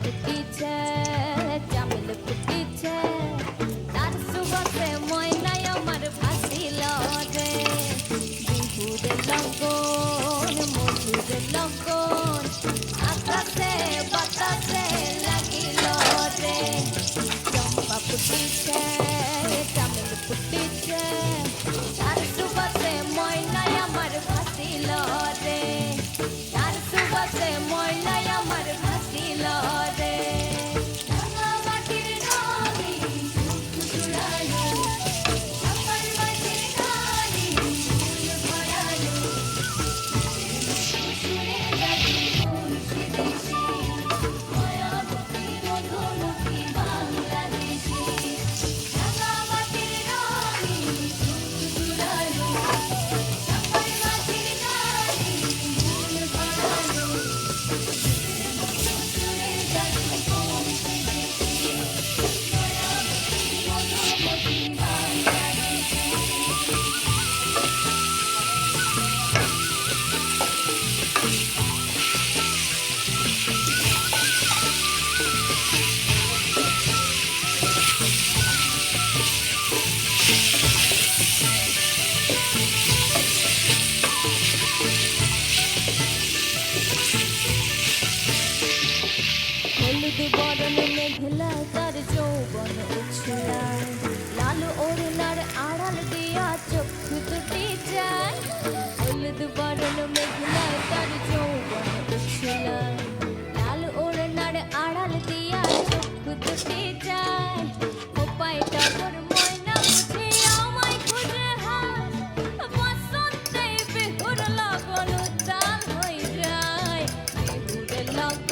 ফুটিছে জামিল ফুটিছে তার সুবাসে ময়নায় আমার ভাসিল রে বিহুরে লগন মধুরে লগন আকাশে বাতাসে লাগিল রে চম্পা ফুটিছে জামিল ফুটিছে তার সুবাসে ময়নায় আমার ভাসিল রে তার সুবাসে ময়নায় আমার ভাসিল রে রাঙা মাটির নদী জুড়ালো আমার মাটির নদী ফুল ভরালো সুরে গাছি মুর্শিদি মায়াবতী মধুমতি বাংলাদেশি রাঙা মাটির নদী জুড়ালো আমার মাটির নদী ফুল ভরালো সুরে গাছি মুর্শিদি মায়াবতী মধুমতি বাংলাদেশি হলুদ বরণ মেঘলা তার যৌবন উছলায় লাল ওড়নার আড়াল দিয়া চক্ষু দুটি যায় হলুদ বরণ মেঘলা তার যৌবন উছলায় লাল ওড়নার আড়াল দিয়া চক্ষু দুটি যায় খোপায় টগর ময়না বুঝে আমায় খুঁজে হায় বসন্তে বিহুর লগন উদ্যান হয়ে যায় বিহুরে লগন